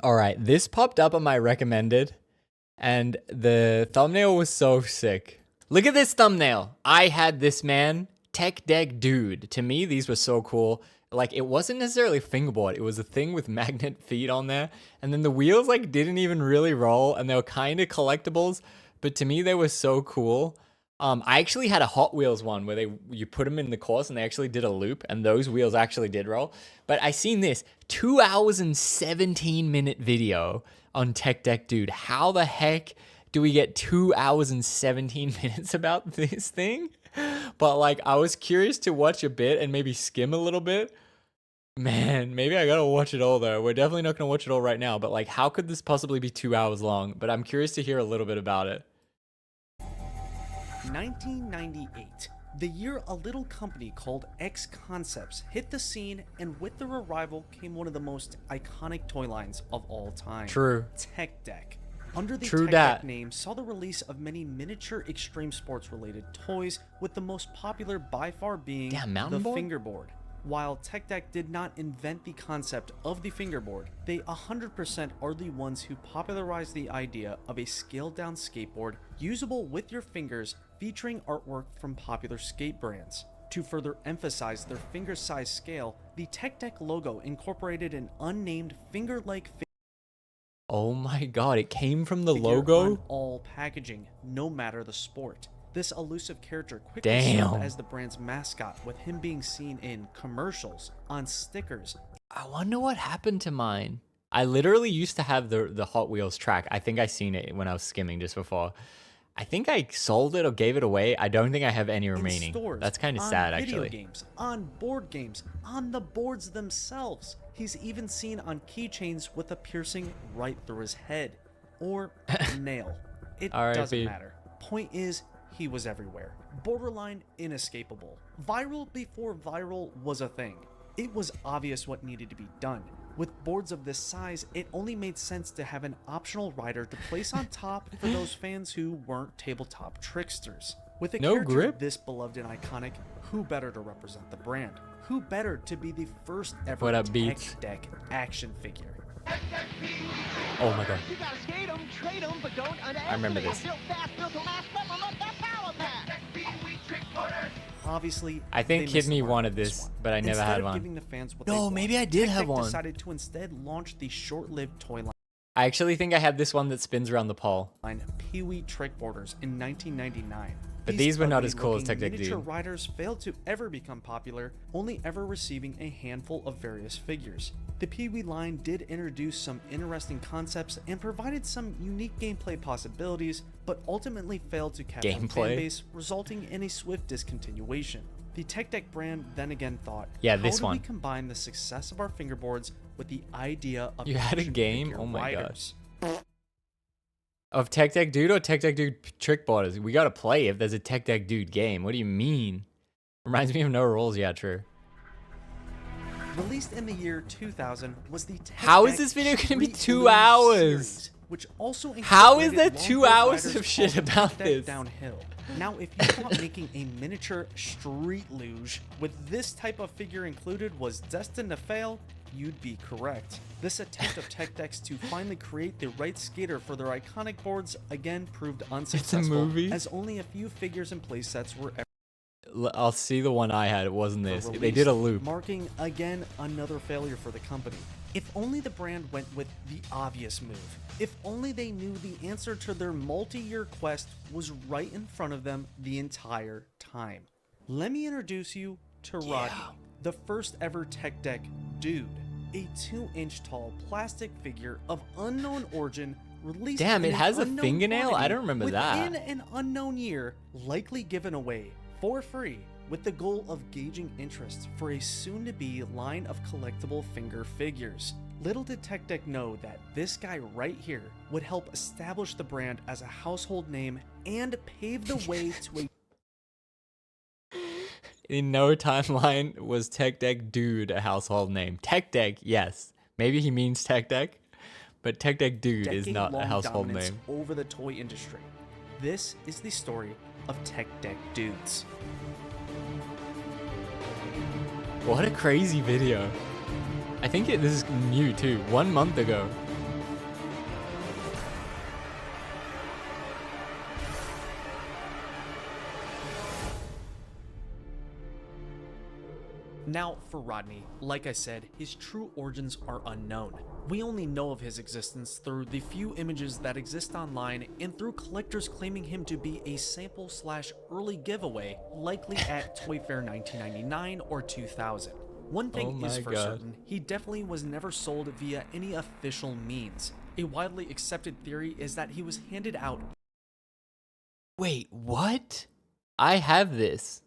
All right, this popped up on my recommended, and the thumbnail was so sick. Look at this thumbnail. I had this man, Tech Deck Dude. To me, these were so cool. Like, it wasn't necessarily a fingerboard. It was a thing with magnet feet on there. And then the wheels, like, didn't even really roll, and they were kind of collectibles. But to me, they were so cool. I actually had a Hot Wheels one where you put them in the course and they actually did a loop, and those wheels actually did roll. But I seen this 2 hours and 17-minute video on Tech Deck Dude. How the heck do we get 2 hours and 17 minutes about this thing? But like, I was curious to watch a bit and maybe skim a little bit. Man, maybe I gotta watch it all though. We're definitely not gonna watch it all right now, but like, how could this possibly be 2 hours long? But I'm curious to hear a little bit about it. 1998, the year a little company called X Concepts hit the scene, and with their arrival came one of the most iconic toy lines of all time. True. Tech Deck. Under the True Tech dat. Deck name saw the release of many miniature extreme sports related toys, with the most popular by far being the fingerboard. While Tech Deck did not invent the concept of the fingerboard, they 100% are the ones who popularized the idea of a scaled down skateboard usable with your fingers, featuring artwork from popular skate brands. To further emphasize their finger size scale, the Tech Deck logo incorporated an unnamed finger-like figure. Oh my god, it came from the logo? On all packaging, no matter the sport. This elusive character quickly served as the brand's mascot, with him being seen in commercials, on stickers. I wonder what happened to mine. I literally used to have the Hot Wheels track. I think I seen it when I was skimming just before. I think I sold it or gave it away. I don't think I have any remaining. Stores, that's kind of sad, video actually. Games, on board games, on the boards themselves. He's even seen on keychains with a piercing right through his head. Or nail. It doesn't matter. Point is, he was everywhere. Borderline inescapable. Viral before viral was a thing. It was obvious what needed to be done. With boards of this size, it only made sense to have an optional rider to place on top for those fans who weren't tabletop tricksters. With a character this beloved and iconic, who better to represent the brand? Who better to be the first ever Tech Deck action figure? Oh my god. You gotta skate 'em, trade 'em, but don't I remember this. Built fast, built to last, never let that power pack. Obviously, I think Kid Me wanted this, but I never had one. Giving the fans what no, maybe I did have one. Decided to instead launch the short-lived toy line. I actually think I had this one that spins around the pole. Pee-wee Trickboarders in 1999. But these were not as cool as Tech Deck Dude. Miniature riders failed to ever become popular, only ever receiving a handful of various figures. The Pee-wee line did introduce some interesting concepts and provided some unique gameplay possibilities, but ultimately failed to catch on fan base, resulting in a swift discontinuation. The Tech Deck brand then again thought, how do we combine the success of our fingerboards with the idea of you had a game? Oh my riders? gosh. Of Tech Deck Dude or Tech Deck Dude Trickboarders? We gotta play if there's a Tech Deck Dude game. What do you mean? Reminds me of No Rules. Yeah, true. Released in the year 2000 was the Tech How Deck is this video gonna be Street 2 Luge hours? series, which also how is there incorporated 2 hours longboard of shit riders about called Tech this? Downhill. Now, if you thought making a miniature street luge with this type of figure included was destined to fail, you'd be correct. This attempt of Tech Decks to finally create the right skater for their iconic boards again proved unsuccessful, It's a movie? as only a few figures and playsets were ever I'll see the one I had. It wasn't this. They did a loop. marking again another failure for the company. If only the brand went with the obvious move. If only they knew the answer to their multi-year quest was right in front of them the entire time. Let me introduce you to Rodney, the first ever Tech Deck Dude, a 2-inch tall plastic figure of unknown origin released Damn, it in has a unknown fingernail? I quantity don't remember that. within an unknown year, likely given away for free, with the goal of gauging interest for a soon-to-be line of collectible finger figures. Little did Tech Deck know that this guy right here would help establish the brand as a household name and pave the way to a In no timeline was Tech Deck Dude a household name. Tech Deck, yes. Maybe he means Tech Deck, but Tech Deck Dude is not a household name. Over the toy industry. This is the story of Tech Deck Dudes. What a crazy video. I think this is new too. 1 month ago. Now, for Rodney, like I said, his true origins are unknown. We only know of his existence through the few images that exist online and through collectors claiming him to be a sample/early giveaway, likely at Toy Fair 1999 or 2000. One thing is for certain, he definitely was never sold via any official means. A widely accepted theory is that he was handed out. Wait, what? I have this.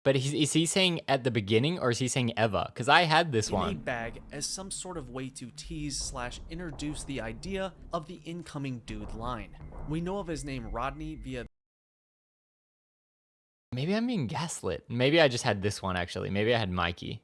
But is he saying at the beginning or is he saying ever? Because I had this one. In a bag as some sort of way to tease/introduce the idea of the incoming dude line. We know of his name Rodney via. Maybe I'm being gaslit. Maybe I just had this one actually. Maybe I had Mikey.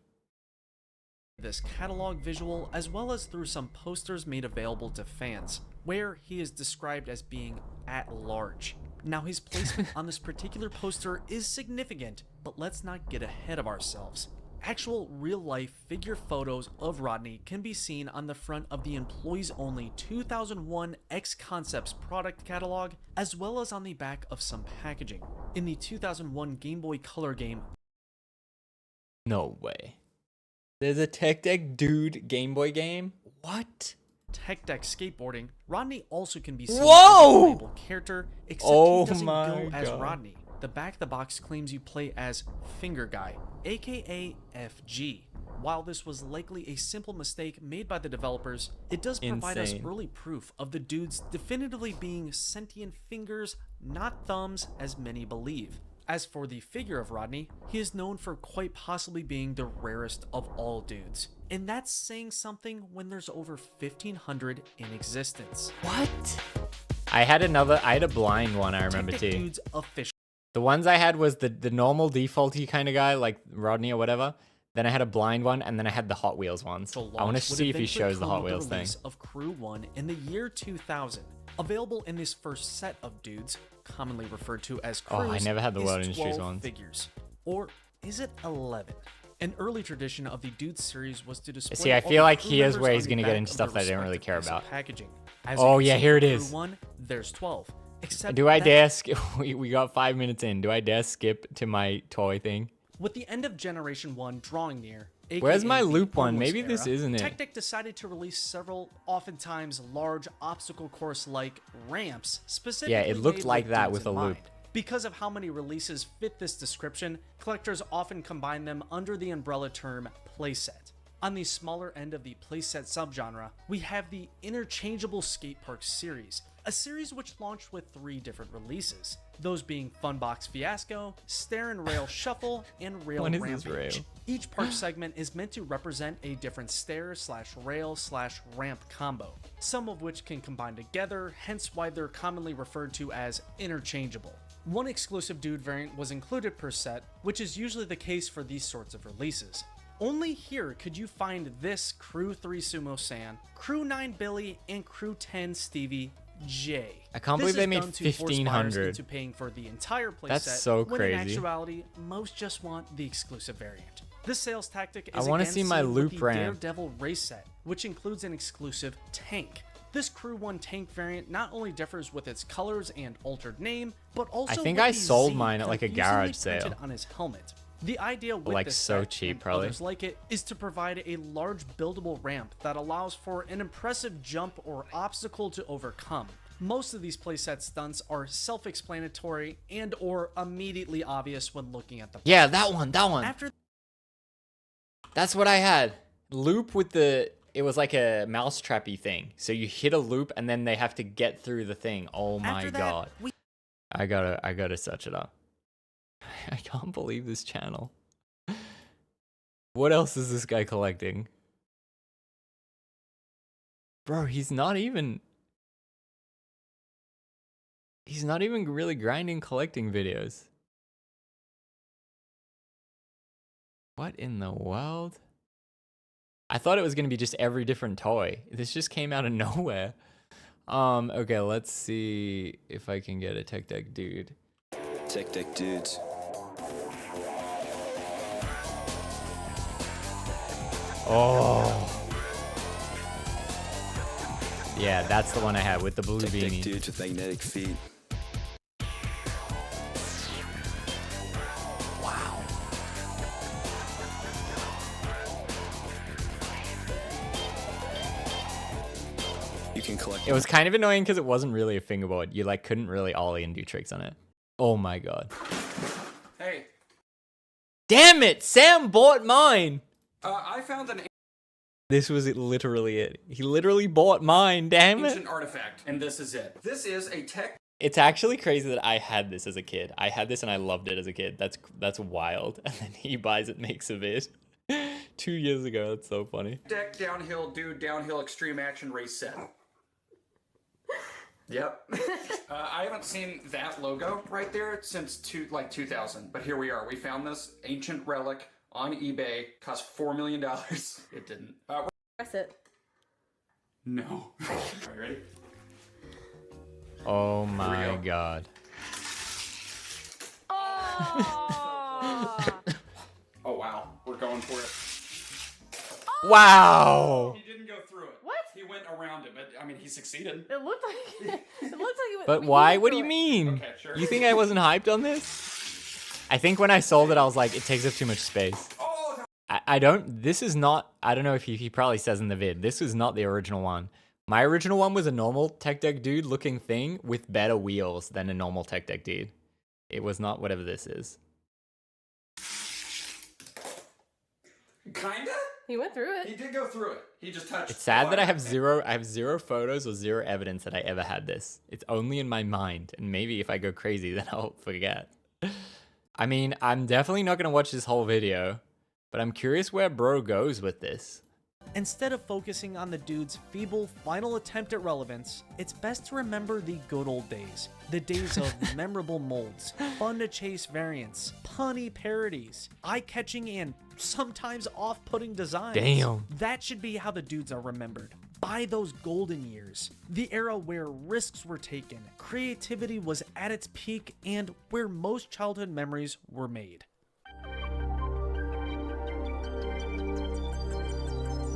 This catalog visual, as well as through some posters made available to fans, where he is described as being at large. Now, his placement on this particular poster is significant, but let's not get ahead of ourselves. Actual real-life figure photos of Rodney can be seen on the front of the employees-only 2001 X Concepts product catalog, as well as on the back of some packaging. In the 2001 Game Boy Color game. No way. There's a Tech Deck Dude Game Boy game? What? Tech Deck Skateboarding, Rodney also can be seen Whoa! as a playable character, except he doesn't go as God. Rodney. The back of the box claims you play as Finger Guy, aka FG. While this was likely a simple mistake made by the developers, it does provide us early proof of the dudes definitively being sentient fingers, not thumbs as many believe. As for the figure of Rodney, he is known for quite possibly being the rarest of all dudes. And that's saying something when there's over 1,500 in existence. What? I had a blind one I remember too. Dudes official. The ones I had was the normal defaulty kind of guy like Rodney or whatever. Then I had a blind one and then I had the Hot Wheels ones. I want to see if he shows the Hot Wheels thing. Of Crew 1 in the year 2000. Available in this first set of dudes, commonly referred to as crews, I never had the World Industries 12 ones. figures. Or is it 11? An early tradition of the Dudes series was to display. See, I feel like here's where he's gonna get into stuff that I didn't really care about. Packaging. As oh yeah, here it is. 1, there's 12. Except do I dare skip? We got 5 minutes in. Do I dare skip to my toy thing? With the end of Generation 1 drawing near, where's my loop one? Maybe this isn't it. Tech Deck decided to release several, oftentimes large obstacle course-like ramps, specifically. Yeah, it looked like that with a loop. Because of how many releases fit this description, collectors often combine them under the umbrella term playset. On the smaller end of the playset subgenre, we have the Interchangeable Skate Park series, a series which launched with 3 different releases, those being Funbox Fiasco, Stair and Rail Shuffle, and Rail Rampage. Each park segment is meant to represent a different stair/rail/ramp combo, some of which can combine together, hence why they're commonly referred to as interchangeable. One exclusive dude variant was included per set, which is usually the case for these sorts of releases. Only here could you find this Crew 3 Sumo San, Crew 9 Billy, and Crew 10 Stevie J. I can't believe they made 1,500. Into paying for the entire playset. That's so crazy. When in actuality, most just want the exclusive variant. This sales tactic is I want to see my loop ramp. Daredevil race set, which includes an exclusive tank. This Crew 1 tank variant not only differs with its colors and altered name, but also I think I sold mine at like a garage sale. On his helmet. The idea with like this so set cheap, and probably. Others like it is to provide a large buildable ramp that allows for an impressive jump or obstacle to overcome. Most of these playset stunts are self-explanatory and or immediately obvious when looking at the Yeah, that one. That's what I had. Loop with it was like a mousetrappy thing. So you hit a loop and then they have to get through the thing. Oh my god. I gotta search it up. I can't believe this channel. What else is this guy collecting? Bro, he's not even really grinding collecting videos. What in the world? I thought it was gonna be just every different toy. This just came out of nowhere. Okay, let's see if I can get a Tech Deck dude. Tech Deck dudes. Oh. Yeah, that's the one I had with the blue beanie. Tech Deck dudes with magnetic feet. Wow. can collect. It was kind of annoying because it wasn't really a fingerboard. You like couldn't really ollie and do tricks on it. Oh my god. Hey. Damn it! Sam bought mine! I found an This was literally it. He literally bought mine, damn it. ancient artifact, and this is it. This is a tech It's actually crazy that I had this as a kid. I had this and I loved it as a kid. That's wild. And then he buys it, makes a vid. 2 years ago, that's so funny. deck downhill dude downhill extreme action race set. Yep. I haven't seen that logo right there since 2000, but here we are. We found this ancient relic on eBay, cost $4 million. It didn't. Press it. No. Are you ready? Oh my god. Oh! Oh wow, we're going for it. Wow! He didn't go through it. What? He went around it, but I mean, he succeeded. It looked like it was. But why? What do you mean? Okay, sure. You think I wasn't hyped on this? I think when I sold it, I was like, it takes up too much space. Oh, I don't, this is not, I don't know if he probably says in the vid, this is not the original one. My original one was a normal tech deck dude looking thing with better wheels than a normal tech deck dude. It was not whatever this is. kinda? He went through it. He did go through it. He just touched. It's sad that I have zero photos or zero evidence that I ever had this. It's only in my mind, and maybe if I go crazy, then I'll forget. I mean, I'm definitely not gonna watch this whole video, but I'm curious where bro goes with this. Instead of focusing on the dude's feeble final attempt at relevance, it's best to remember the good old days. The days of memorable molds, fun to chase variants, punny parodies, eye-catching and sometimes off-putting designs. Damn. That should be how the dudes are remembered. By those golden years, the era where risks were taken, creativity was at its peak, and where most childhood memories were made.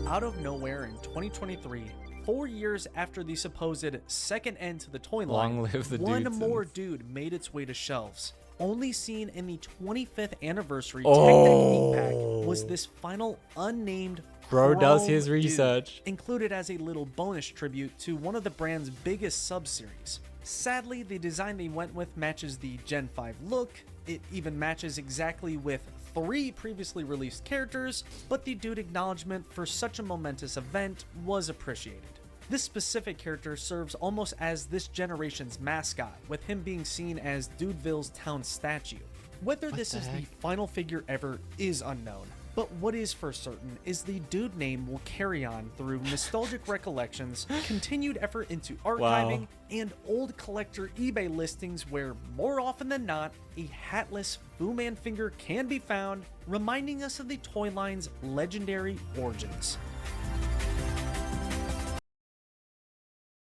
Out of nowhere in 2023, 4 years after the supposed second end to the toy line, Long live the one Dudesons. more dude made its way to shelves. Only seen in the 25th anniversary Oh. Tech Deck 8-pack was this final unnamed Bro does chrome his dude, research. included as a little bonus tribute to one of the brand's biggest sub-series. Sadly, the design they went with matches the Gen 5 look. It even matches exactly with 3 previously released characters, but the dude acknowledgement for such a momentous event was appreciated. This specific character serves almost as this generation's mascot, with him being seen as Dudeville's town statue. Whether this is the final figure ever is unknown, but what is for certain is the dude name will carry on through nostalgic recollections, continued effort into archiving, and old collector eBay listings where, more often than not, a hatless Fu Man figure can be found, reminding us of the toy line's legendary origins.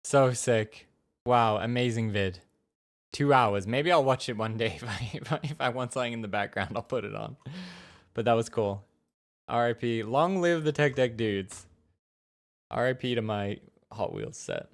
So sick. Wow, amazing vid. 2 hours. Maybe I'll watch it one day if I want something in the background, I'll put it on. But that was cool. RIP. Long live the Tech Deck dudes. RIP to my Hot Wheels set.